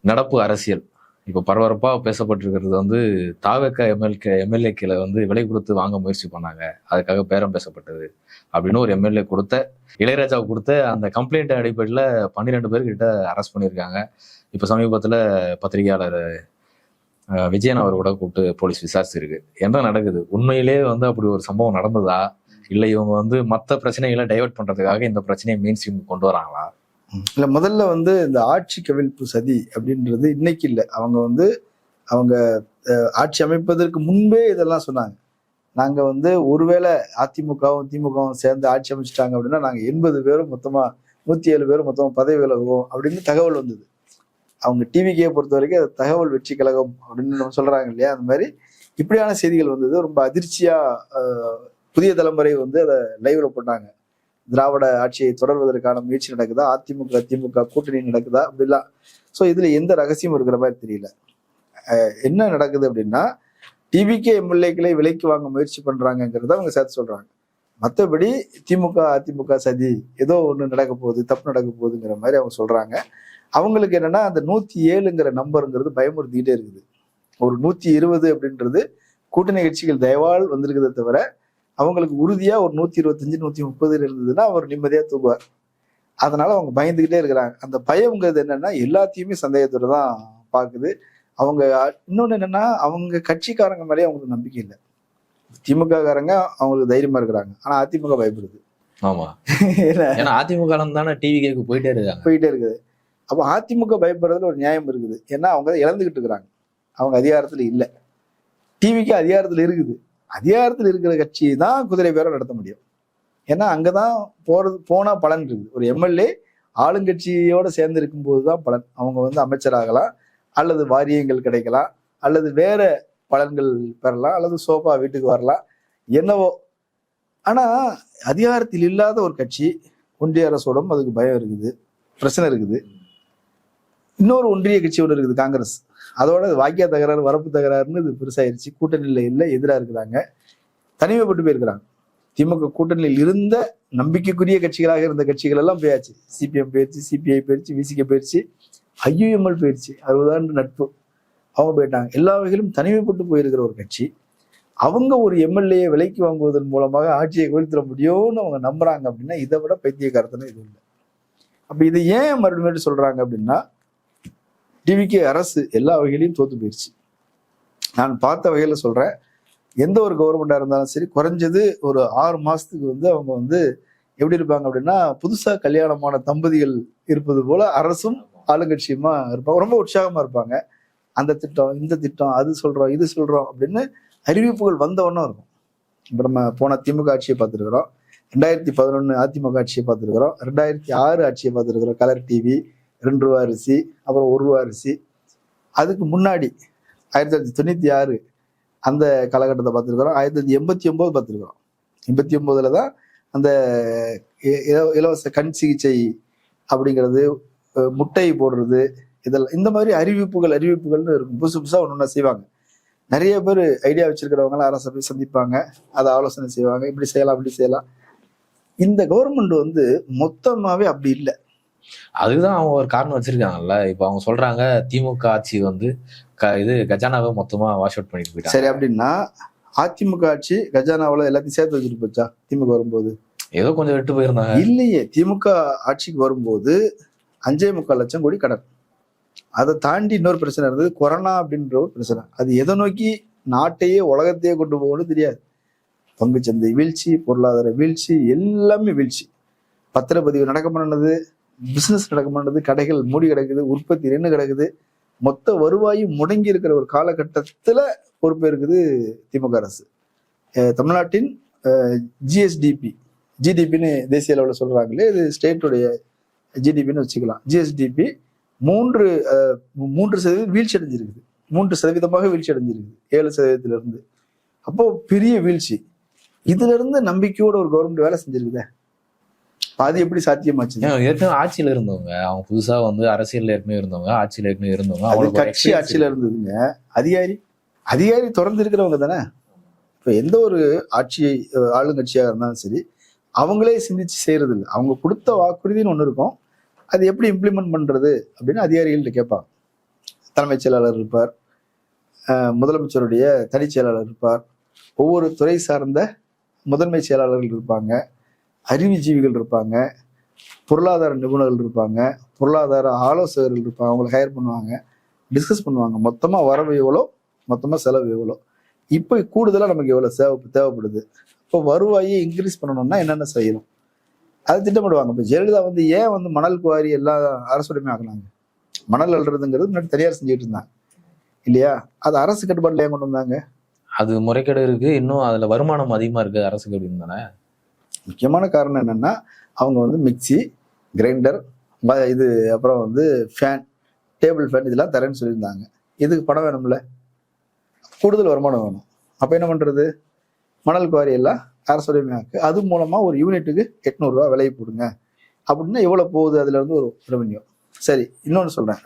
நடப்பு அரசியல் இப்போ பரபரப்பா பேசப்பட்டிருக்கிறது வந்து தாவேக எம்எல்ஏக்களை வந்து விலை கொடுத்து வாங்க முயற்சி பண்ணாங்க, அதுக்காக பேரம் பேசப்பட்டது அப்படின்னு ஒரு எம்எல்ஏ கொடுத்த இளையராஜாவுக்கு கொடுத்த அந்த கம்ப்ளைண்ட் அடிப்படையில் 12 பேர்கிட்ட அரெஸ்ட் பண்ணியிருக்காங்க. இப்போ சமீபத்தில் பத்திரிகையாளர் விஜயன் அவர் கூட கூப்பிட்டு போலீஸ் விசாரிச்சிருக்கு. என்ன நடக்குது, உண்மையிலே வந்து அப்படி ஒரு சம்பவம் நடந்ததா, இல்லை இவங்க வந்து மற்ற பிரச்சனைகளை டைவெர்ட் பண்றதுக்காக இந்த பிரச்சனையை மெயின் ஸ்ட்ரீம் கொண்டு வராங்களா? இல்ல, முதல்ல வந்து இந்த ஆட்சி கவிழ்ப்பு சதி அப்படின்றது இன்னைக்கு இல்லை. அவங்க ஆட்சி அமைப்பதற்கு முன்பே இதெல்லாம் சொன்னாங்க. நாங்க வந்து ஒருவேளை அதிமுகவும் திமுகவும் சேர்ந்து ஆட்சி அமைச்சிட்டாங்க அப்படின்னா நாங்க 80 பேரும் மொத்தமா 107 பேரும் மொத்தமா பதவி விலகுவோம் அப்படின்னு தகவல் வந்தது. அவங்க டிவிக்கே பொறுத்த வரைக்கும் அது தகவல் வெற்றி கழகம் அப்படின்னு நம்ம சொல்றாங்க இல்லையா, அந்த மாதிரி இப்படியான செய்திகள் வந்தது. ரொம்ப அதிர்ச்சியா புதிய தலைமுறை வந்து அதை லைவ்ல போட்டாங்க. திராவிட ஆட்சியை தொடர்வதற்கான முயற்சி நடக்குதா, அதிமுக திமுக கூட்டணி நடக்குதா அப்படிலாம். ஸோ இதுல எந்த ரகசியம் இருக்கிற மாதிரி தெரியல. என்ன நடக்குது அப்படின்னா, டிவிகே எம்எல்ஏக்களை விலைக்கு வாங்க முயற்சி பண்றாங்கிறத அவங்க சேர்த்து சொல்றாங்க. மற்றபடி திமுக அதிமுக சதி ஏதோ ஒண்ணு நடக்க போகுது, தப்பு நடக்க போகுதுங்கிற மாதிரி அவங்க சொல்றாங்க. அவங்களுக்கு என்னன்னா அந்த 107ங்கிற நம்பருங்கிறது பயமுறுத்திக்கிட்டே இருக்குது. ஒரு 120 அப்படின்றது கூட்டணி கட்சிகள் தயவால் வந்திருக்கிறத தவிர அவங்களுக்கு உறுதியா ஒரு 125 130 இருந்ததுன்னா அவர் நிம்மதியா தூங்குவார். அதனால அவங்க பயந்துகிட்டே இருக்கிறாங்க. அந்த பயம்ங்கிறது என்னன்னா எல்லாத்தையுமே சந்தேகத்தோட தான் பாக்குது. அவங்க இன்னொன்னு என்னன்னா, அவங்க கட்சிக்காரங்க மேலேயே அவங்களுக்கு நம்பிக்கை இல்லை. திமுக காரங்க அவங்களுக்கு தைரியமா இருக்கிறாங்க, ஆனா அதிமுக பயப்படுது. ஆமா, ஏன்னா அதிமுக தானே டிவிகேக்கு போயிட்டே இருக்குது. அப்போ அதிமுக பயப்படுறதுல ஒரு நியாயம் இருக்குது. ஏன்னா அவங்க இழந்துகிட்டு இருக்கிறாங்க, அவங்க அதிகாரத்துல இல்லை. டிவிக்கு அதிகாரத்துல இருக்குது. அதிகாரத்தில் இருக்கிற கட்சி தான் குதிரை பேரம் நடத்த முடியும். ஏன்னா அங்கதான் போனா பலன் இருக்குது. ஒரு எம்எல்ஏ ஆளுங்கட்சியோட சேர்ந்து இருக்கும் போதுதான் பலன். அவங்க வந்து அமைச்சராகலாம், அல்லது வாரியங்கள் கிடைக்கலாம், அல்லது வேற பலன்கள் பெறலாம், அல்லது சோபா வீட்டுக்கு வரலாம், என்னவோ. ஆனா அதிகாரத்தில் இல்லாத ஒரு கட்சி, ஒன்றிய அரசோடும் அதுக்கு பயம் இருக்குது, பிரச்சனை இருக்குது. இன்னொரு ஒன்றிய கட்சி ஒன்று இருக்குது காங்கிரஸ். அதோட வாக்கிய தகராறு வரப்பு தகராறுன்னு இது பெருசாயிருச்சு. கூட்டணியில இல்லை, எதிராக இருக்கிறாங்க, தனிமைப்பட்டு போயிருக்கிறாங்க. திமுக கூட்டணியில் இருந்த நம்பிக்கைக்குரிய கட்சிகளாக இருந்த கட்சிகள் எல்லாம் போயாச்சு. சிபிஎம் போயிடுச்சு, சிபிஐ போயிடுச்சு, விசிக போயிடுச்சு, ஐயுஎம்எல் போயிடுச்சு. 60 ஆண்டு நட்பு அவங்க போயிட்டாங்க. எல்லா வகையிலும் தனிமைப்பட்டு போயிருக்கிற ஒரு கட்சி அவங்க ஒரு எம்எல்ஏ விலைக்கு வாங்குவதன் மூலமாக ஆட்சியை கவிழ்த்திட முடியும்னு அவங்க நம்புறாங்க அப்படின்னா இதை விட பைத்தியக்காரத்தனம் இது இல்லை. அப்ப இதை ஏன் மறுபடியும் சொல்றாங்க அப்படின்னா, டிவிகே அரசு எல்லா வகையிலையும் தோத்து போயிடுச்சு. நான் பார்த்த வகையில சொல்றேன், எந்த ஒரு கவர்மெண்டா இருந்தாலும் சரி, குறைஞ்சது ஒரு 6 மாசத்துக்கு வந்து அவங்க வந்து எப்படி இருப்பாங்க அப்படின்னா, புதுசா கல்யாணமான தம்பதிகள் இருப்பது போல அரசும் ஆளுங்கட்சியுமா இருப்பாங்க. ரொம்ப உற்சாகமா இருப்பாங்க. அந்த திட்டம், இந்த திட்டம், அது சொல்றோம், இது சொல்றோம் அப்படின்னு அறிவிப்புகள் வந்தவொன்னும் இருக்கும். இப்ப நம்ம போன திமுக ஆட்சியை பார்த்துருக்கிறோம், 2011 அதிமுக ஆட்சியை பார்த்துருக்கிறோம், 2006 ஆட்சியை பார்த்துருக்கிறோம். கலர் டிவி, 2 ரூபா அரிசி, அப்புறம் 1 ரூபா அரிசி. அதுக்கு முன்னாடி 1996 அந்த காலகட்டத்தை பார்த்துருக்கிறோம். 1989 பார்த்துருக்கிறோம். 89ல தான் அந்த இலவச கண் சிகிச்சை அப்படிங்கிறது, முட்டை போடுறது, இதெல்லாம் இந்த மாதிரி அறிவிப்புகள்னு இருக்கும். புதுசு புதுசா ஒன்று செய்வாங்க. நிறைய பேர் ஐடியா வச்சிருக்கிறவங்களாம் அரசை போய் சந்திப்பாங்க, அதை ஆலோசனை செய்வாங்க, இப்படி செய்யலாம் அப்படி செய்யலாம். இந்த கவர்மெண்ட் வந்து மொத்தமாவே அப்படி இல்லை. அதுதான் அவங்க ஒரு காரணம் வச்சிருக்காங்கல்ல. இப்ப அவங்க சொல்றாங்க திமுக ஆட்சி வந்து இது கஜானாவை மொத்தமா வாஷ் அவுட் பண்ணிட்டு போயிட்டாங்க. சரி, அப்படின்னா அதிமுக ஆட்சி கஜானாவில் எல்லாத்தையும் சேர்த்து வச்சுட்டு போச்சா? திமுக வரும்போது ஏதோ கொஞ்சம் விட்டு போயிருந்தாங்க. இல்லையே, திமுக ஆட்சிக்கு வரும்போது 5.25 லட்சம் கோடி கடன். அதை தாண்டி இன்னொரு பிரச்சனை இருந்தது, கொரோனா அப்படின்ற ஒரு பிரச்சனை. அது எதை நோக்கி நாட்டையே உலகத்தையே கொண்டு போகணும்னு தெரியாது. பங்குச்சந்தை வீழ்ச்சி, பொருளாதார வீழ்ச்சி, எல்லாமே வீழ்ச்சி. பத்திரப்பதிவு நடக்க பண்ணது, பிசினஸ் நடக்க பண்ணது, கடைகள் மூடி கிடக்குது, உற்பத்தி நின்று கிடக்குது, மொத்த வருவாயும் முடங்கி இருக்கிற ஒரு காலகட்டத்துல பொறுப்பேற்குது திமுக அரசு. தமிழ்நாட்டின் ஜிடிபின்னு தேசிய அளவில் சொல்றாங்களே, இது ஸ்டேட்டுடைய ஜிடிபின்னு வச்சுக்கலாம். ஜிஎஸ்டிபி 3% வீழ்ச்சி அடைஞ்சிருக்குது. 3% வீழ்ச்சி அடைஞ்சிருக்குது 7%. அப்போ பெரிய வீழ்ச்சி. இதுல இருந்து நம்பிக்கையோட ஒரு கவர்மெண்ட் வேலை செஞ்சிருக்குதே, அது எப்படி சாத்தியமாச்சு? ஏற்கனவே ஆட்சியில இருந்தவங்க, அவங்க புதுசா வந்து அரசியல்ல ஏற்கனவே இருந்தவங்க, ஆட்சியில ஏற்கனவே இருந்தவங்க, அவங்க கட்சி ஆட்சியில இருந்ததுங்க. அதிகாரி தொடர்ந்து இருக்கிறவங்க தானே. இப்ப எந்த ஒரு ஆளுங்கட்சியாக இருந்தாலும் சரி, அவங்களே சிந்திச்சு செய்யறது இல்லை. அவங்க கொடுத்த வாக்குறுதின்னு ஒண்ணு இருக்கும், அது எப்படி இம்ப்ளிமெண்ட் பண்றது அப்படின்னு அதிகாரிகள்கிட்ட கேட்பாங்க. தலைமைச் செயலாளர் இருப்பார், முதலமைச்சருடைய தனிச் செயலாளர் இருப்பார், ஒவ்வொரு துறை சார்ந்த முதன்மை செயலாளர்கள் இருப்பாங்க, அறிவுஜீவிகள் இருப்பாங்க, பொருளாதார நிபுணர்கள் இருப்பாங்க, பொருளாதார ஆலோசகர்கள் இருப்பாங்க. அவங்களை ஹையர் பண்ணுவாங்க, டிஸ்கஸ் பண்ணுவாங்க. மொத்தமா வரவு எவ்வளோ, மொத்தமா செலவு எவ்வளோ, இப்போ கூடுதலா நமக்கு எவ்வளவு தேவைப்படுது, இப்போ வருவாயை இன்க்ரீஸ் பண்ணணும்னா என்னென்ன செய்யணும், அதை திட்டமிடுவாங்க. இப்போ ஜெயலலிதா ஏன் மணல் குவாரி எல்லாம் அரசுடைமை ஆக்குனாங்க? மணல் அள்ளுறதுங்கிறது முன்னாடி தனியார் செஞ்சுட்டு இருந்தாங்க இல்லையா? அது அரசு கட்டுப்பாட்டில் ஏன் கொண்டு வந்தாங்க? அது முறைகேடு இருக்கு, இன்னும் அதுல வருமானம் அதிகமா இருக்கு அரசுக்கு அப்படின்னு தானே. முக்கியமான காரணம் என்னன்னா, அவங்க மிக்சி, கிரைண்டர், இது அப்புறம் ஃபேன், டேபிள் ஃபேன் இதெல்லாம் தரேன்னு சொல்லியிருந்தாங்க. இதுக்கு பணம் வேணும்ல, கூடுதல் வருமானம் வேணும். அப்ப என்ன பண்றது? மணல் குவாரி எல்லாம் அரசுடைமையாக்கு, அது மூலமா ஒரு யூனிட்டுக்கு 800 ரூபா விலை போடுங்க அப்படின்னா எவ்வளவு போகுது? அதுல ஒரு ரெவன்யூ. சரி, இன்னொன்னு சொல்றேன்.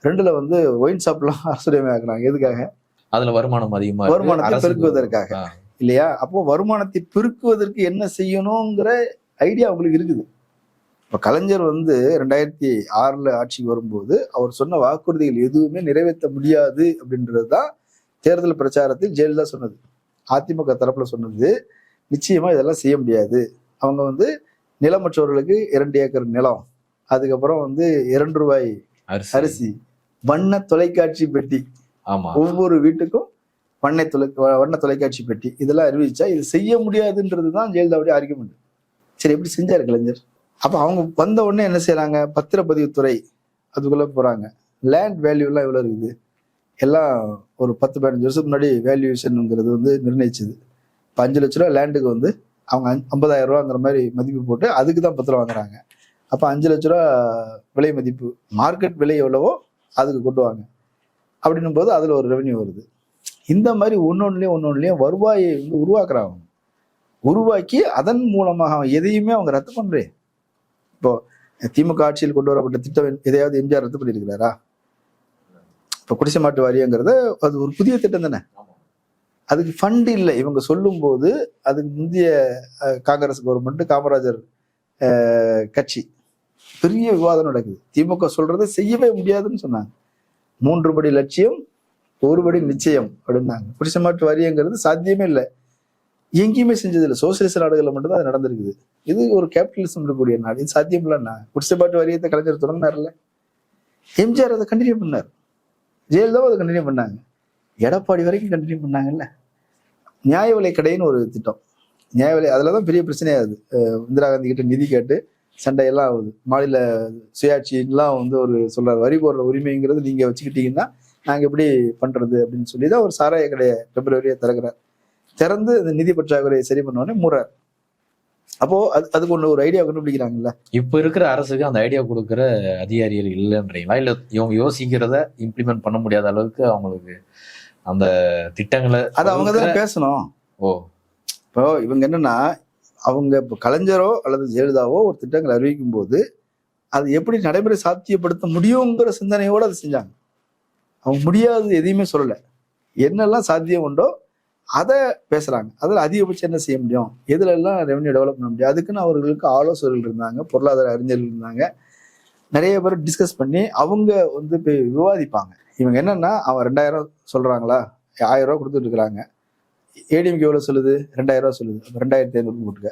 2002 ஒயின் ஷாப்லாம் அரசுடைமை ஆக்குறாங்க. எதுக்காக? அதுல வருமானம் அதிகமா, வருமானத்தை பெருக்குவதற்காக இல்லையா? அப்போ வருமானத்தை பெருக்குவதற்கு என்ன செய்யணுங்கிற ஐடியா அவங்களுக்கு இருக்குது. இப்ப கலைஞர் 2006 ஆட்சிக்கு வரும்போது அவர் சொன்ன வாக்குறுதிகள் எதுவுமே நிறைவேற்ற முடியாது அப்படின்றதுதான் தேர்தல் பிரச்சாரத்தில் ஜெயலலிதா சொன்னது. அதிமுக தரப்புல சொன்னது, நிச்சயமா இதெல்லாம் செய்ய முடியாது. அவங்க நிலமற்றவர்களுக்கு 2 ஏக்கர் நிலம், அதுக்கப்புறம் 2 ரூபாய் அரிசி, வண்ண தொலைக்காட்சி பெட்டி, ஒவ்வொரு வீட்டுக்கும் வண்ண தொலைக்காட்சி பெட்டி, இதெல்லாம் அறிவிச்சா இது செய்ய முடியாதுன்றதுதான் ஜெயலலிதாவுடைய ஆர்குமெண்ட். சரி, எப்படி செஞ்சாரு கலைஞர்? அப்ப அவங்க வந்த உடனே என்ன செய்யறாங்க? பத்திரப்பதிவுத்துறை அதுக்குள்ள போறாங்க. லேண்ட் வேல்யூ எல்லாம் எவ்வளவு இருக்குது? எல்லாம் ஒரு 10-15 வருஷத்துக்கு முன்னாடி வேல்யூஷன்ங்கிறது நிர்ணயிச்சது. இப்போ 5 லட்ச ரூபா லேண்டுக்கு அவங்க 50,000 ரூபாங்கிற மாதிரி மதிப்பு போட்டு அதுக்கு தான் பத்திரம் வாங்குறாங்க. அப்போ 5 லட்ச ரூபா விலை மதிப்பு, மார்க்கெட் விலை எவ்வளவோ அதுக்கு கொட்டுவாங்க. அப்படின்னும் போது அதுல ஒரு ரெவன்யூ வருது. இந்த மாதிரி ஒன்னொன்னுலயும் வருவாயை உருவாக்குறாங்க. உருவாக்கி அதன் மூலமாக எதையுமே அவங்க ரத்து பண்றேன். இப்போ திமுக ஆட்சியில் கொண்டு வரப்பட்ட திட்டம் எதையாவது எம்ஜிஆர் ரத்து பண்ணியிருக்கிறாரா? இப்போ குடிசை மாட்டு வாரியங்கிறது அது ஒரு புதிய திட்டம் தானே. அதுக்கு ஃபண்ட் இல்லை. இவங்க சொல்லும் போது அதுக்கு முந்தைய காங்கிரஸ் கவர்மெண்ட், காமராஜர் கட்சி பெரிய விவாதம் நடக்குது. திமுக சொல்றதை செய்யவே முடியாதுன்னு சொன்னாங்க. 3 படி லட்சியம் 1 படி நிச்சயம் அப்படின்னாங்க. குடிசை மாட்டு வாரியங்கிறது சாத்தியமே இல்லை, எங்கேயுமே செஞ்சது இல்லை. சோசியலிச நாடுகளில் மட்டும்தான் அது நடந்திருக்குது. இது ஒரு கேபிட்டலிசம் இருக்கக்கூடிய நாடு, இது சாத்தியம் இல்லைன்னா. குடிசை மாட்டு வாரியத்தை கலைஞர் தொடங்கினார்ல, எம்ஜிஆர் அதை கண்டினியூ பண்ணார், ஜெயலலிதாவும் அதை கண்டினியூ பண்ணாங்க, எடப்பாடி வரைக்கும் கண்டினியூ பண்ணாங்கல்ல. நியாய விலை கடைன்னு ஒரு திட்டம், நியாய விலை, அதுலதான் பெரிய பிரச்சனையாகுது. இந்திரா காந்தி கிட்ட நிதி கேட்டு சண்டையெல்லாம் ஆகுது. மாநில சுயாட்சிலாம் ஒரு சொல்றாரு, வரி போடுற உரிமைங்கிறது நீங்க வச்சுக்கிட்டீங்கன்னா நாங்க எப்படி பண்றது அப்படின்னு சொல்லிதான் ஒரு சாராய கடையை பிப்ரவரியா திறக்கிறார். திறந்து அந்த நிதி பற்றாக்குறையை சரி பண்ணோடனே மூறார். அப்போ அதுக்கு ஒரு ஐடியா கண்டுபிடிக்கிறாங்கல்ல. இப்ப இருக்கிற அரசுக்கு அந்த ஐடியா கொடுக்குற அதிகாரிகள் இல்லைன்றீங்களா? இல்ல இவங்க யோசிக்கிறத இம்ப்ளிமெண்ட் பண்ண முடியாத அளவுக்கு அவங்களுக்கு அந்த திட்டங்களை அது அவங்க தான் பேசணும். இப்போ இவங்க என்னன்னா, அவங்க இப்போ கலைஞரோ அல்லது ஜெயலலிதாவோ ஒரு திட்டங்களை அறிவிக்கும் போது அது எப்படி நடைமுறை சாத்தியப்படுத்த முடியுங்கிற சிந்தனையோடு அதை செஞ்சாங்க. அவங்க முடியாது எதையுமே சொல்லலை, என்னெல்லாம் சாத்தியம் உண்டோ அதை பேசுறாங்க. அதில் அதிகபட்சம் என்ன செய்ய முடியும், எதுல எல்லாம் ரெவன்யூ டெவலப் பண்ண முடியும், அதுக்குன்னு அவர்களுக்கு ஆலோசகர்கள் இருந்தாங்க, பொருளாதார அறிஞர்கள் இருந்தாங்க. நிறைய பேர் டிஸ்கஸ் பண்ணி அவங்க போய் விவாதிப்பாங்க. இவங்க என்னன்னா, அவன் 2000 சொல்றாங்களா, 1000 ரூபா கொடுத்துட்டு இருக்கிறாங்க. ஏடிஎம்கே எவ்வளவு சொல்லுது? 2000 ரூபா சொல்லுது. 2500 போட்டுக்க.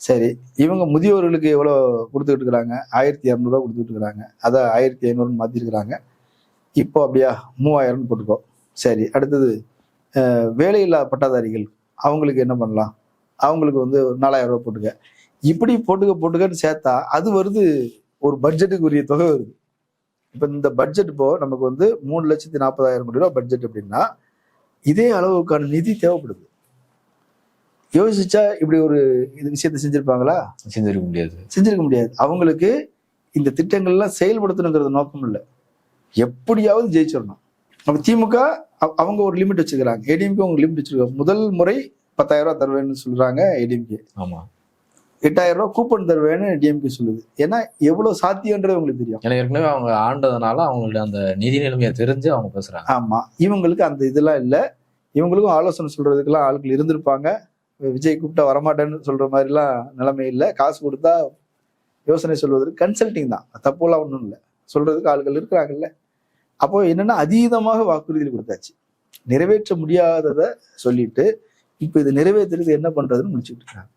சரி, இவங்க முதியோர்களுக்கு எவ்வளோ கொடுத்துக்கிட்டு இருக்கிறாங்க? 1200 ரூபா கொடுத்துட்டு இருக்கிறாங்க. அதை 1500 மாத்திருக்கிறாங்க. இப்போ அப்படியா 3000 போட்டுக்கோ. சரி, அடுத்தது வேலையில்லா பட்டாதாரிகள், அவங்களுக்கு என்ன பண்ணலாம்? அவங்களுக்கு 4000 ரூபா போட்டுக்க. இப்படி போட்டுக்கன்னு சேர்த்தா அது வருது, ஒரு பட்ஜெட்டுக்கு உரிய தொகை வருது. இப்போ இந்த பட்ஜெட் இப்போ நமக்கு 3,40,000 கோடி ரூபா பட்ஜெட் அப்படின்னா இதே அளவுக்கான நிதி தேவைப்படுது. யோசிச்சா இப்படி ஒரு விஷயத்தை செஞ்சிருப்பாங்களா? செஞ்சிருக்க முடியாது. அவங்களுக்கு இந்த திட்டங்கள்லாம் செயல்படுத்தணுங்கிறது நோக்கம் இல்லை, எப்படியாவது ஜெயிச்சிடணும். நம்ம திமுக அவங்க ஒரு லிமிட் வச்சிருக்காங்க, ஏடிஎம்கே அவங்க லிமிட் வச்சிருக்காங்க. முதல் முறை 10,000 ரூபா தருவேன்னு சொல்றாங்க ஏடிஎம்கே. 8,000 ரூபா கூப்பன் தருவேன்னு டிஎம்கே சொல்லுது. ஏன்னா எவ்வளவு சாத்தியன்றது உங்களுக்கு தெரியும். ஏற்கனவே அவங்க ஆண்டதுனால அவங்களுடைய அந்த நிதி நிலைமையை தெரிஞ்சு அவங்க பேசுறாங்க. ஆமா, இவங்களுக்கு அந்த இதெல்லாம் இல்லை. இவங்களுக்கும் ஆலோசனை சொல்றதுக்கெல்லாம் ஆட்கள் இருந்திருப்பாங்க. விஜய் கூப்பிட்டா வரமாட்டேன்னு சொல்ற மாதிரிலாம் நிலைமை இல்லை. காசு கொடுத்தா யோசனை சொல்வதற்கு கன்சல்டிங் தான், தப்புலாம் ஒன்றும் இல்லை, சொல்றதுக்கு ஆட்கள் இருக்கிறாங்கல்ல. அப்போ என்னன்னா அதீதமாக வாக்குறுதிகள் கொடுத்தாச்சு, நிறைவேற்ற முடியாததை சொல்லிட்டு இப்ப இதை நிறைவேற்றுறது என்ன பண்றதுன்னு முடிச்சுட்டு இருக்காங்க.